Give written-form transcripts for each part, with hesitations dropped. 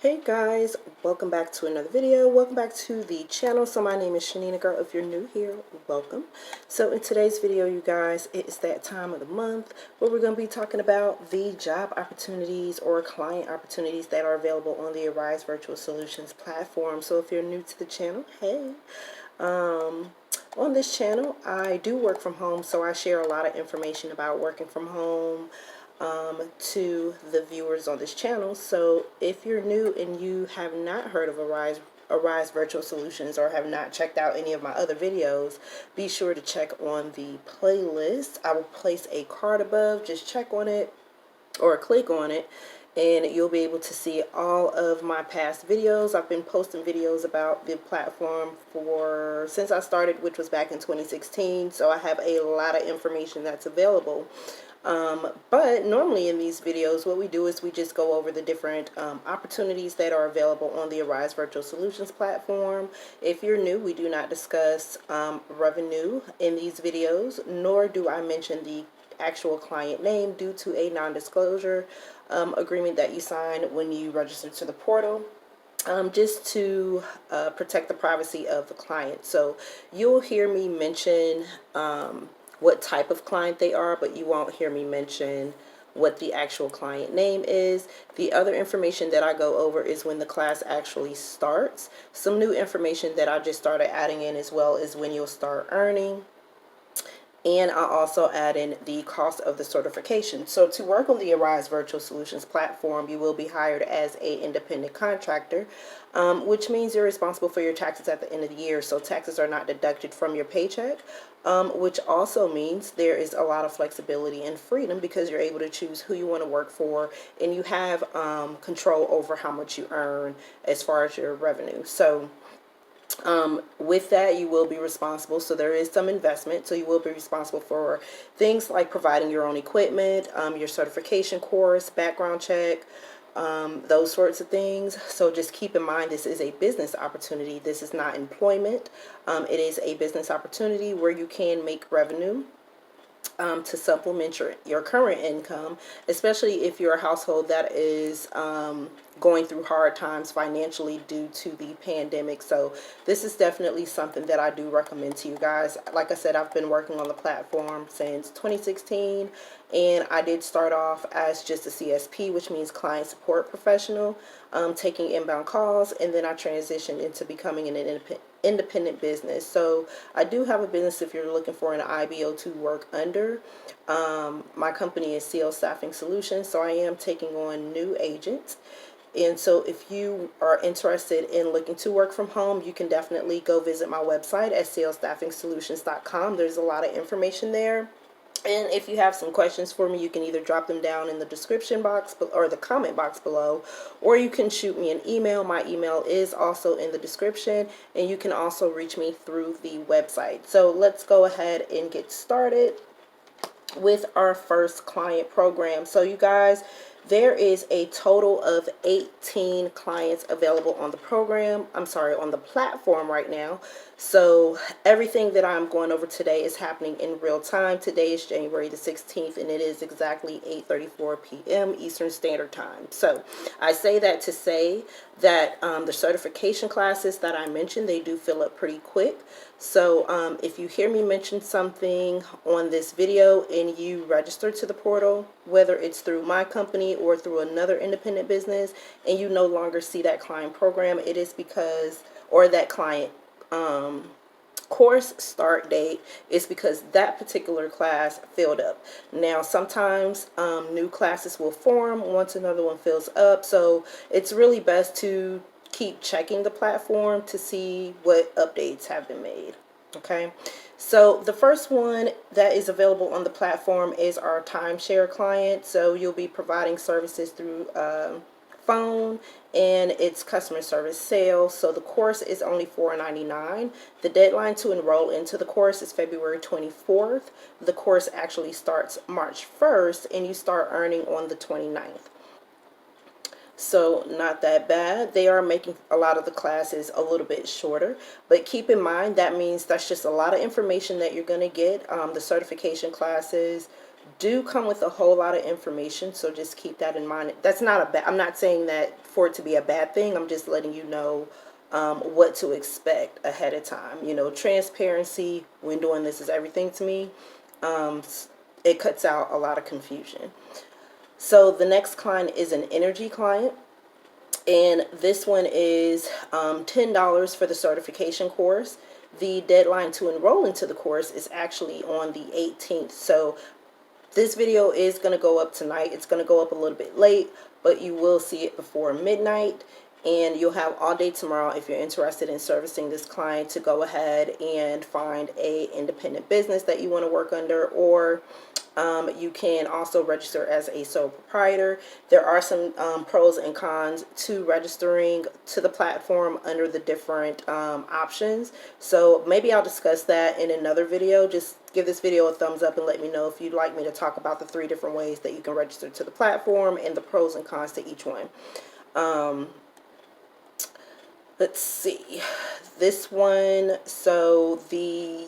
Hey guys, welcome back to another video. Welcome back to the channel. So my name is Chanina, girl. If you're new here, welcome. So in today's video, you guys, it is that time of the month where we're going to be talking about the job opportunities or client opportunities that are available on the Arise Virtual Solutions platform. So if you're new to the channel, hey. On this channel, I do work from home, so I share a lot of information about working from home to the viewers on this channel. So if you're new and you have not heard of Arise Virtual Solutions or have not checked out any of my other videos, be sure to check on the playlist. I will place a card above. Just check on it or click on it and you'll be able to see all of my past videos. I've been posting videos about the platform since I started, which was back in 2016. So I have a lot of information that's available. But normally in these videos, what we do is we just go over the different opportunities that are available on the Arise Virtual Solutions platform. If you're new, we do not discuss revenue in these videos, nor do I mention the actual client name due to a non-disclosure agreement that you sign when you register to the portal. Just to protect the privacy of the client. So you'll hear me mention what type of client they are, but you won't hear me mention what the actual client name is. The other information that I go over is when the class actually starts. Some new information that I just started adding in as well is when you'll start earning. And I'll also add in the cost of the certification. So to work on the Arise Virtual Solutions platform, you will be hired as an independent contractor, which means you're responsible for your taxes at the end of the year. So taxes are not deducted from your paycheck, which also means there is a lot of flexibility and freedom because you're able to choose who you want to work for, and you have control over how much you earn as far as your revenue. So with that, you will be responsible. So there is some investment. So you will be responsible for things like providing your own equipment, your certification course, background check, those sorts of things. So just keep in mind, this is a business opportunity. This is not employment. It is a business opportunity where you can make revenue to supplement your current income, especially if you're a household that is going through hard times financially due to the pandemic. So this is definitely something that I do recommend to you guys. Like I said, I've been working on the platform since 2016, and I did start off as just a CSP, which means client support professional, taking inbound calls, and then I transitioned into becoming an independent business. So I do have a business if you're looking for an IBO to work under. My company is CL Staffing Solutions, so I am taking on new agents. And so if you are interested in looking to work from home, you can definitely go visit my website at clstaffingsolutions.com. There's a lot of information there. And if you have some questions for me, you can either drop them down in the description box or the comment box below, or you can shoot me an email. My email is also in the description, and you can also reach me through the website. So let's go ahead and get started with our first client program. So you guys, there is a total of 18 clients available on the on the platform right now. So everything that I'm going over today is happening in real time. Today is January the 16th, and it is exactly 8:34 p.m. Eastern Standard Time. So I say that to say that the certification classes that I mentioned, they do fill up pretty quick. So if you hear me mention something on this video and you register to the portal, whether it's through my company or through another independent business, and you no longer see that client program, it is because, or that client course start date, is because that particular class filled up. Now sometimes new classes will form once another one fills up, so it's really best to keep checking the platform to see what updates have been made. Okay, so the first one that is available on the platform is our timeshare client. So you'll be providing services through phone, and it's customer service sales. So the course is only $4.99. The deadline to enroll into the course is February 24th. The course actually starts March 1st, and you start earning on the 29th. So not that bad. They are making a lot of the classes a little bit shorter, but keep in mind that means that's just a lot of information that you're going to get. The certification classes do come with a whole lot of information, so just keep that in mind. That's not a bad, I'm not saying that for it to be a bad thing. I'm just letting you know what to expect ahead of time. You know, transparency when doing this is everything to me. It cuts out a lot of confusion. So the next client is an energy client, and this one is $10 for the certification course. The deadline to enroll into the course is actually on the 18th. So this video is going to go up tonight. It's going to go up a little bit late, but you will see it before midnight. And you'll have all day tomorrow if you're interested in servicing this client to go ahead and find a independent business that you want to work under, or you can also register as a sole proprietor. There are some pros and cons to registering to the platform under the different options. So maybe I'll discuss that in another video. Just give this video a thumbs up and let me know if you'd like me to talk about the 3 different ways that you can register to the platform and the pros and cons to each one. Let's see, this one, so the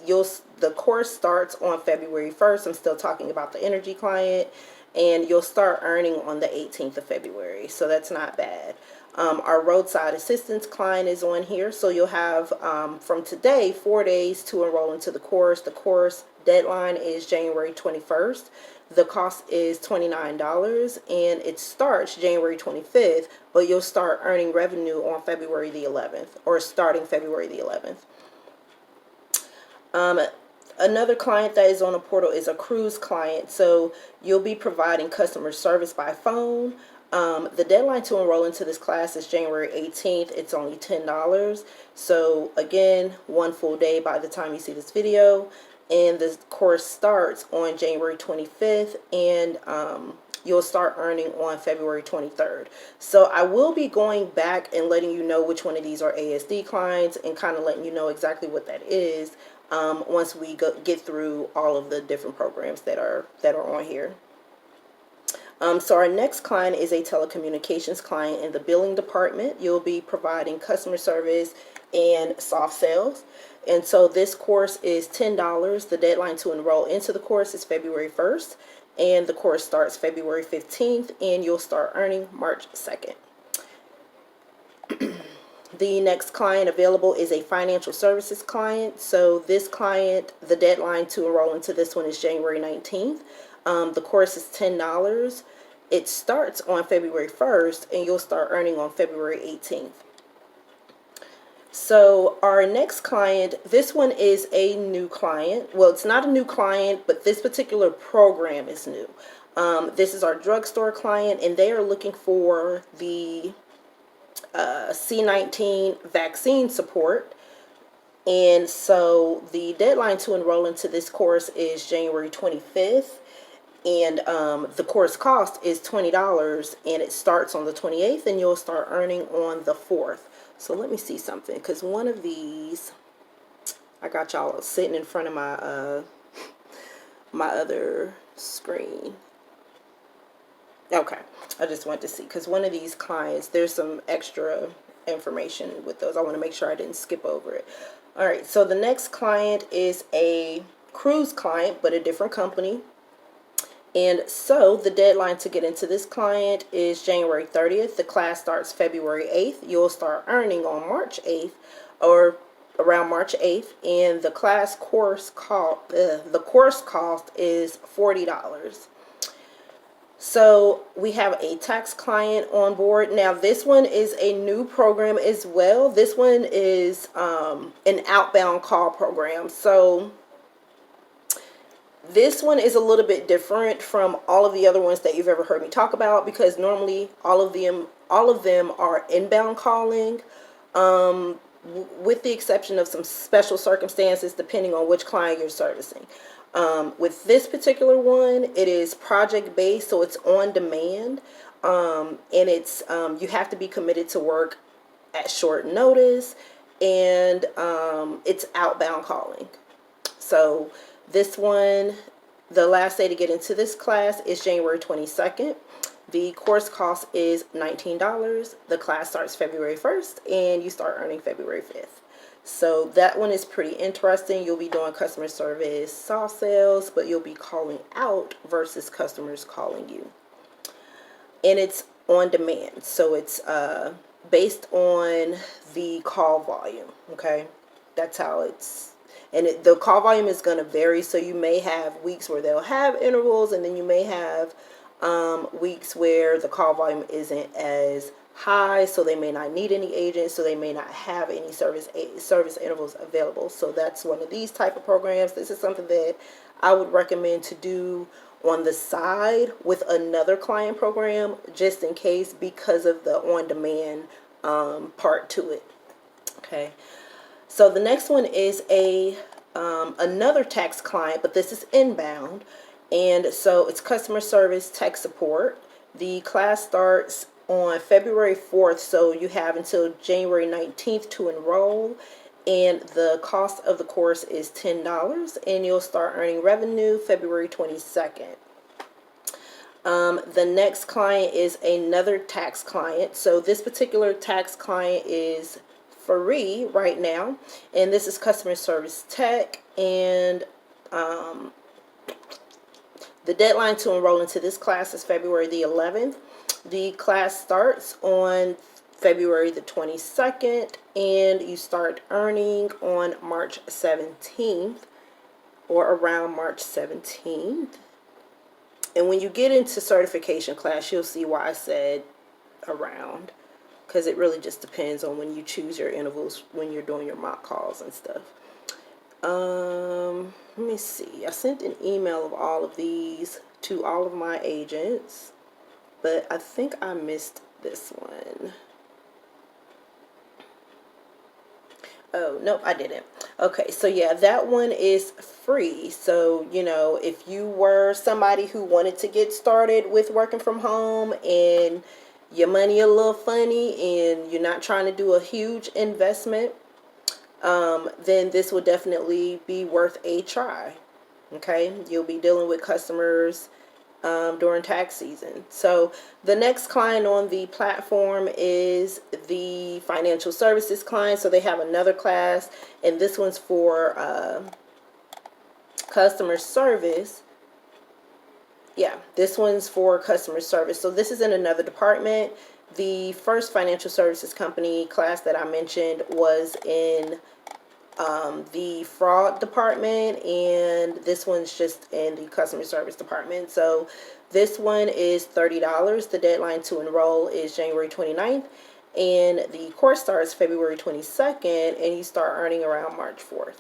course starts on February 1st. I'm still talking about the energy client, and you'll start earning on the 18th of February, so that's not bad. Our roadside assistance client is on here, so you'll have from today 4 days to enroll into the course. The course deadline is January 21st. The cost is $29, and it starts January 25th, but you'll start earning revenue on February the 11th, or starting February the 11th. Another client that is on the portal is a cruise client, so you'll be providing customer service by phone. The deadline to enroll into this class is January 18th. It's only $10. So again, 1 full day by the time you see this video. And the course starts on January 25th, and you'll start earning on February 23rd. So I will be going back and letting you know which one of these are ASD clients, and kind of letting you know exactly what that is once we get through all of the different programs that are on here. So our next client is a telecommunications client in the billing department. You'll be providing customer service and soft sales. And so this course is $10. The deadline to enroll into the course is February 1st. And the course starts February 15th, and you'll start earning March 2nd. The next client available is a financial services client. So this client, the deadline to enroll into this one is January 19th. The course is $10. It starts on February 1st, and you'll start earning on February 18th. So our next client, this one is a new client. Well, it's not a new client, but this particular program is new. This is our drugstore client, and they are looking for the C19 vaccine support. And so the deadline to enroll into this course is January 25th. And the course cost is $20, and it starts on the 28th, and you'll start earning on the 4th. So let me see something, because one of these, I got y'all sitting in front of my my other screen. Okay, I just wanted to see, because one of these clients, there's some extra information with those. I want to make sure I didn't skip over it. All right, so the next client is a cruise client, but a different company. And so the deadline to get into this client is January 30th. The class starts February 8th. You'll start earning on March 8th, or around March 8th. And the course cost is $40. So we have a tax client on board. Now this one is a new program as well. This one is an outbound call program. So this one is a little bit different from all of the other ones that you've ever heard me talk about, because normally all of them are inbound calling, with the exception of some special circumstances depending on which client you're servicing. With this particular one, it is project based, so it's on demand, and it's you have to be committed to work at short notice, and it's outbound calling. So this one, the last day to get into this class is January 22nd. The course cost is $19. The class starts February 1st, and you start earning February 5th. So that one is pretty interesting. You'll be doing customer service, soft sales, but you'll be calling out versus customers calling you. And it's on demand. So it's based on the call volume. Okay. That's how it's, and the call volume is going to vary. So you may have weeks where they'll have intervals, and then you may have weeks where the call volume isn't as high, so they may not need any agents, so they may not have any service intervals available. So that's one of these type of programs. This is something that I would recommend to do on the side with another client program, just in case, because of the on-demand part to it. Okay. So the next one is another tax client, but this is inbound. And so it's customer service tech support. The class starts on February 4th, so you have until January 19th to enroll. And the cost of the course is $10, and you'll start earning revenue February 22nd. The next client is another tax client. So this particular tax client is free right now, and this is customer service tech. And the deadline to enroll into this class is February the 11th. The class starts on February the 22nd, and you start earning on March 17th, or around March 17th. And when you get into certification class, you'll see why I said around, because it really just depends on when you choose your intervals, when you're doing your mock calls and stuff. Let me see. I sent an email of all of these to all of my agents, but I think I missed this one. Oh, nope, I didn't. Okay, so yeah, that one is free. So, you know, if you were somebody who wanted to get started with working from home and your money a little funny and you're not trying to do a huge investment, then this will definitely be worth a try. Okay, you'll be dealing with customers during tax season. So the next client on the platform is the financial services client. So they have another class, and this one's for customer service. Yeah, this one's for customer service. So this is in another department. The first financial services company class that I mentioned was in the fraud department, and this one's just in the customer service department. So this one is $30. The deadline to enroll is January 29th, and the course starts February 22nd, and you start earning around March 4th.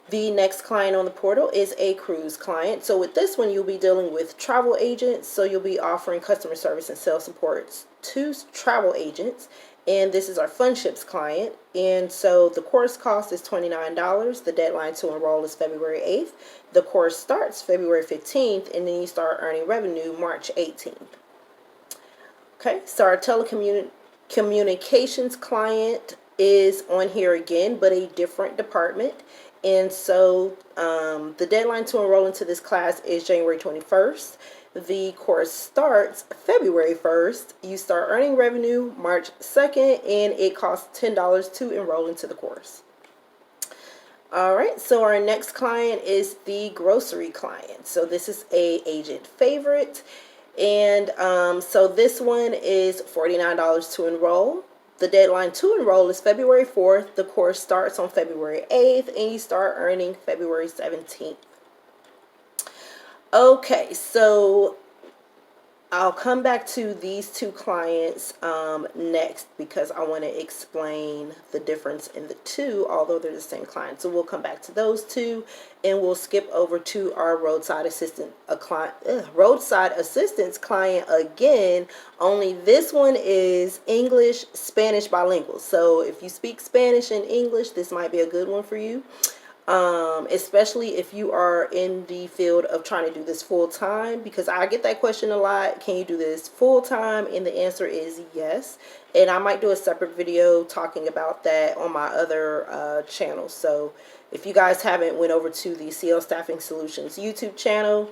The next client on the portal is a cruise client. So with this one, you'll be dealing with travel agents. So you'll be offering customer service and sales support to travel agents. And this is our Fun Ships client. And so the course cost is $29. The deadline to enroll is February 8th. The course starts February 15th, and then you start earning revenue March 18th. Okay, so our telecommunications client is on here again, but a different department. And so the deadline to enroll into this class is January 21st. The course starts February 1st. You start earning revenue March 2nd, and it costs $10 to enroll into the course. All right, so our next client is the grocery client. So this is a agent favorite. And so this one is $49 to enroll. The deadline to enroll is February 4th. The course starts on February 8th, and you start earning February 17th. Okay, so I'll come back to these two clients next, because I want to explain the difference in the two, although they're the same client. So we'll come back to those two, and we'll skip over to our roadside assistance client again. Only this one is English Spanish bilingual. So if you speak Spanish and English, this might be a good one for you. Especially if you are in the field of trying to do this full time, because I get that question a lot. Can you do this full time? And the answer is yes. And I might do a separate video talking about that on my other channel. So if you guys haven't went over to the CL Staffing Solutions YouTube channel,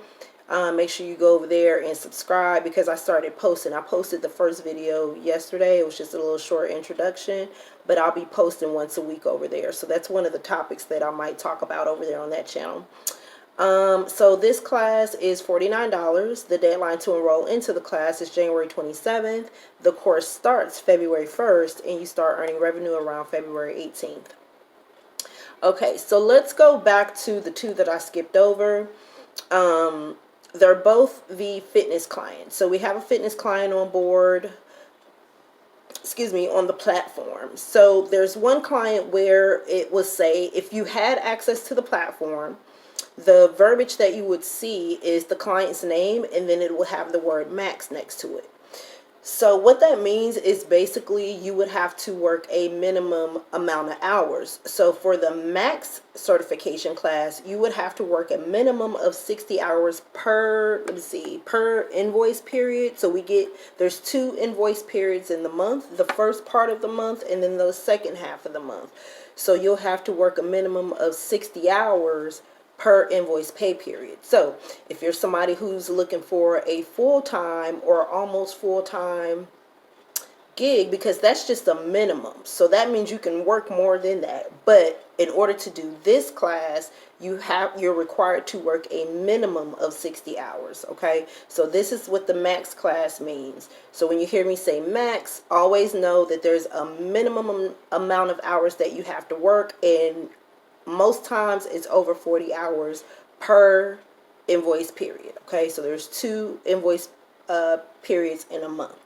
Make sure you go over there and subscribe because I started posting. I posted the first video yesterday. It was just a little short introduction, but I'll be posting once a week over there. So that's one of the topics that I might talk about over there on that channel. So this class is $49. The deadline to enroll into the class is January 27th. The course starts February 1st, and you start earning revenue around February 18th. Okay, so let's go back to the two that I skipped over. They're both the fitness clients. So we have a fitness client on board, on the platform. So there's one client where it will say if you had access to the platform, the verbiage that you would see is the client's name, and then it will have the word max next to it. So what that means is basically you would have to work a minimum amount of hours. So for the max certification class, you would have to work a minimum of 60 hours per invoice period. So there's 2 invoice periods in the month, the first part of the month and then the second half of the month. So you'll have to work a minimum of 60 hours per invoice pay period. So if you're somebody who's looking for a full-time or almost full-time gig, because that's just a minimum, so that means you can work more than that, but in order to do this class you're required to work a minimum of 60 hours. Okay, so this is what the max class means. So when you hear me say max, always know that there's a minimum amount of hours that you have to work, and most times it's over 40 hours per invoice period. Okay, so there's 2 invoice periods in a month.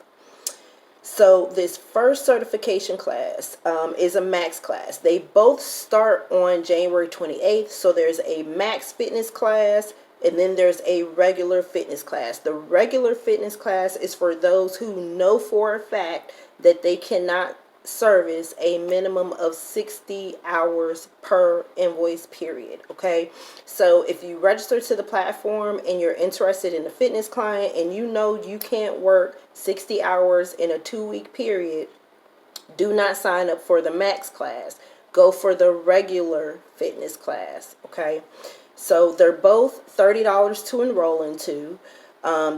So this first certification class is a max class. They both start on January 28th. So there's a max fitness class and then there's a regular fitness class. The regular fitness class is for those who know for a fact that they cannot service a minimum of 60 hours per invoice period. Okay, so if you register to the platform and you're interested in a fitness client and you know you can't work 60 hours in a 2-week period, do not sign up for the max class. Go for the regular fitness class. Okay, so they're both $30 to enroll into.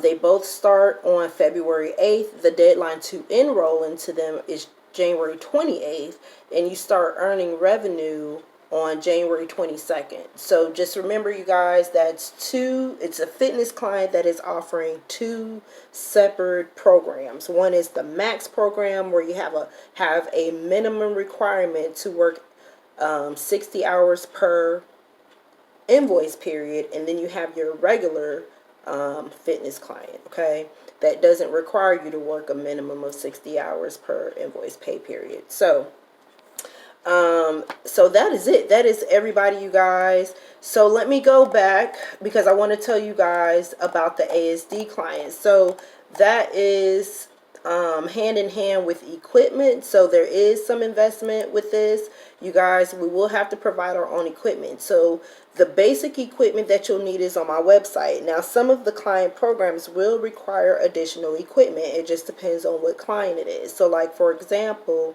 They both start on February 8th. The deadline to enroll into them is January 28th, and you start earning revenue on January 22nd. So just remember, you guys, it's a fitness client that is offering 2 separate programs. One is the max program where you have a minimum requirement to work 60 hours per invoice period, and then you have your regular fitness client. Okay, that doesn't require you to work a minimum of 60 hours per invoice pay period. So that is it. That is everybody, you guys. So let me go back because I want to tell you guys about the ASD clients. So that is hand in hand with equipment. So there is some investment with this. You guys, we will have to provide our own equipment. So the basic equipment that you'll need is on my website. Now, some of the client programs will require additional equipment. It just depends on what client it is. So like, for example,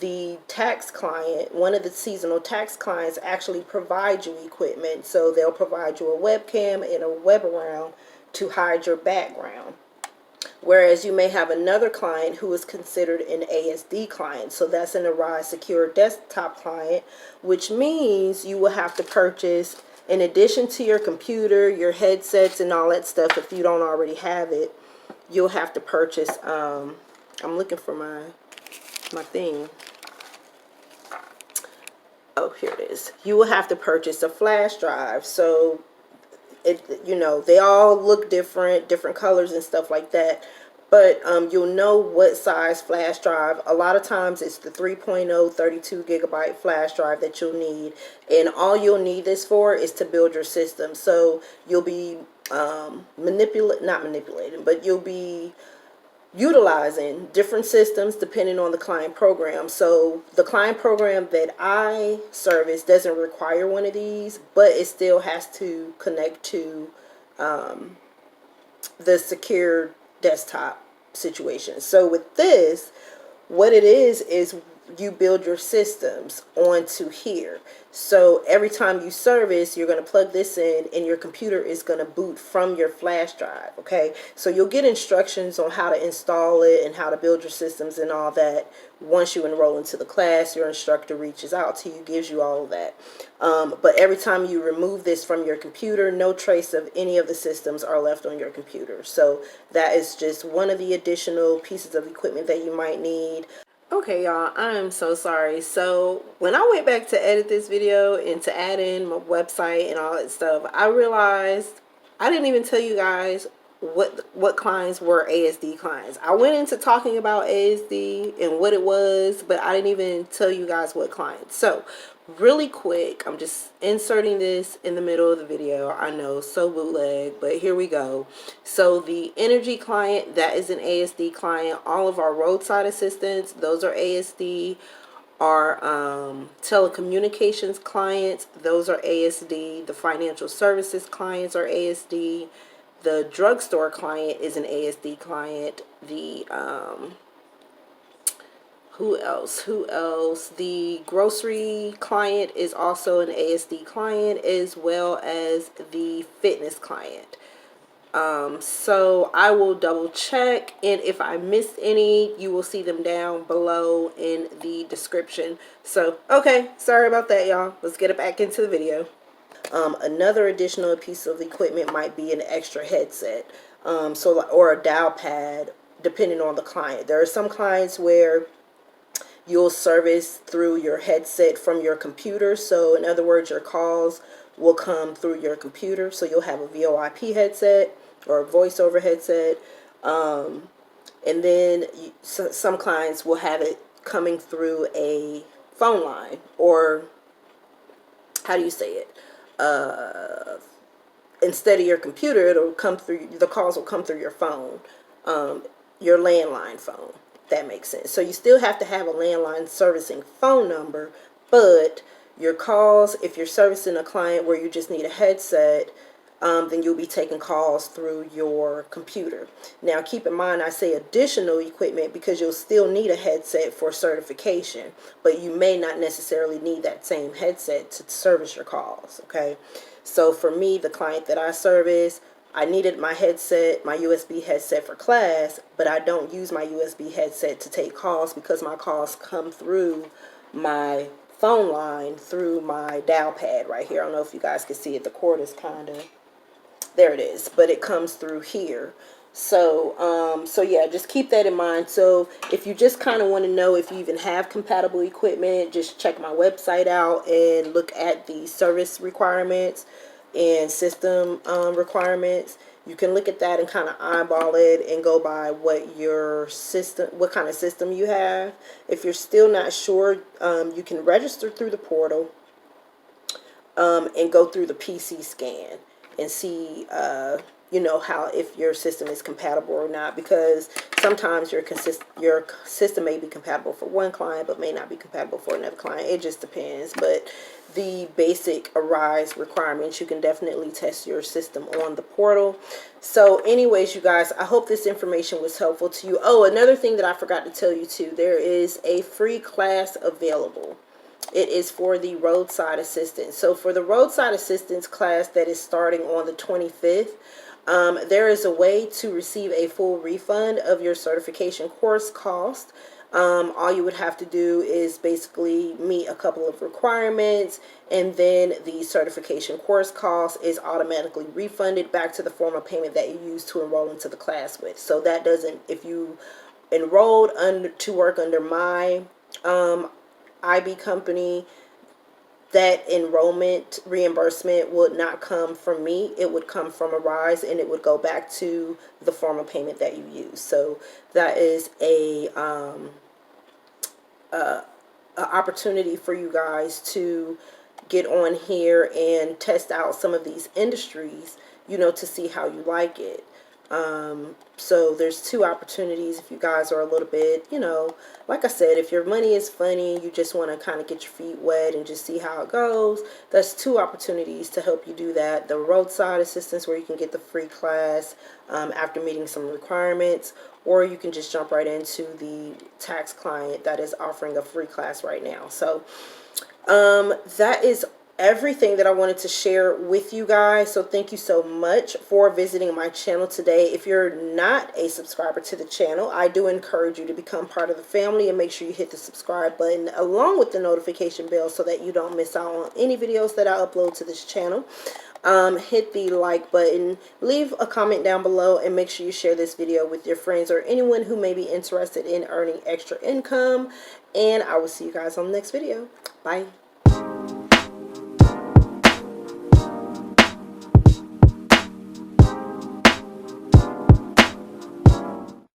the tax client, one of the seasonal tax clients actually provide you equipment. So they'll provide you a webcam and a web-around to hide your background. Whereas you may have another client who is considered an ASD client. So that's an Arise Secure Desktop client, which means you will have to purchase, in addition to your computer, your headsets, and all that stuff, if you don't already have it, you'll have to purchase, I'm looking for my thing. Oh, here it is. You will have to purchase a flash drive. So they all look different colors and stuff like that, but you'll know what size flash drive. A lot of times it's the 3.0 32 gigabyte flash drive that you'll need, and all you'll need this for is to build your system. So you'll be you'll be utilizing different systems depending on the client program. So the client program that I service doesn't require one of these, but it still has to connect to the secure desktop situation. So with this, what it is you build your systems onto here. So every time you service, you're going to plug this in and your computer is going to boot from your flash drive. Okay, so you'll get instructions on how to install it and how to build your systems and all that. Once you enroll into the class, your instructor reaches out to you, gives you all of that. But every time you remove this from your computer, no trace of any of the systems are left on your computer. So that is just one of the additional pieces of equipment that you might need. Okay, y'all, I am so sorry. So when I went back to edit this video and to add in my website and all that stuff, I realized I didn't even tell you guys what clients were ASD clients. I went into talking about ASD and what it was, but I didn't even tell you guys what clients. So really quick, I'm just inserting this in the middle of the video. I know, so bootleg, but here we go. So the energy client, that is an ASD client. All of our roadside assistants, those are ASD. Our telecommunications clients, those are ASD. The financial services clients are ASD. The drugstore client is an ASD client. The who else? The grocery client is also an ASD client, as well as the fitness client. So I will double check, and if I missed any, you will see them down below in the description. So, okay, sorry about that, y'all. Let's get it back into the video. Another additional piece of equipment might be an extra headset, or a dial pad, depending on the client. There are some clients where you'll service through your headset from your computer. So in other words, your calls will come through your computer. So you'll have a VoIP headset or a voice over headset. And then some clients will have it coming through a phone line, or how do you say it? Instead of your computer, it'll come through, the calls will come through your phone, your landline phone. That makes sense. So you still have to have a landline servicing phone number, but your calls, if you're servicing a client where you just need a headset, then you'll be taking calls through your computer. Now keep in mind, I say additional equipment because you'll still need a headset for certification, but you may not necessarily need that same headset to service your calls. Okay, so for me, the client that I service, I needed my headset, my USB headset for class, but I don't use my USB headset to take calls because my calls come through my phone line through my dial pad right here. I don't know if you guys can see it. The cord is kind of, there it is, but it comes through here. So, so yeah, just keep that in mind. So if you just kind of want to know if you even have compatible equipment, just check my website out and look at the service requirements and system requirements. You can look at that and kind of eyeball it and go by what your system, what kind of system you have. If you're still not sure, you can register through the portal and go through the PC scan and see you know, how, if your system is compatible or not, because sometimes your system may be compatible for one client but may not be compatible for another client. It just depends. But the basic Arise requirements, you can definitely test your system on the portal. So anyways, you guys, I hope this information was helpful to you. Oh, another thing that I forgot to tell you too, there is a free class available. It is for the roadside assistance. So for the roadside assistance class that is starting on the 25th, there is a way to receive a full refund of your certification course cost. All you would have to do is basically meet a couple of requirements, and then the certification course cost is automatically refunded back to the form of payment that you used to enroll into the class with. So that doesn't, if you enrolled to work under my IB company, that enrollment reimbursement would not come from me. It would come from Arise, and it would go back to the form of payment that you use. So that is a opportunity for you guys to get on here and test out some of these industries, you know, to see how you like it. So there's two opportunities if you guys are a little bit, you know, like I said, if your money is funny, you just want to kind of get your feet wet and just see how it goes. That's two opportunities to help you do that. The roadside assistance, where you can get the free class after meeting some requirements, or you can just jump right into the tax client that is offering a free class right now. So that is everything that I wanted to share with you guys. So thank you so much for visiting my channel today. If you're not a subscriber to the channel, I do encourage you to become part of the family and make sure you hit the subscribe button along with the notification bell so that you don't miss out on any videos that I upload to this channel. Hit the like button, leave a comment down below, and make sure you share this video with your friends or anyone who may be interested in earning extra income. And I will see you guys on the next video. Bye.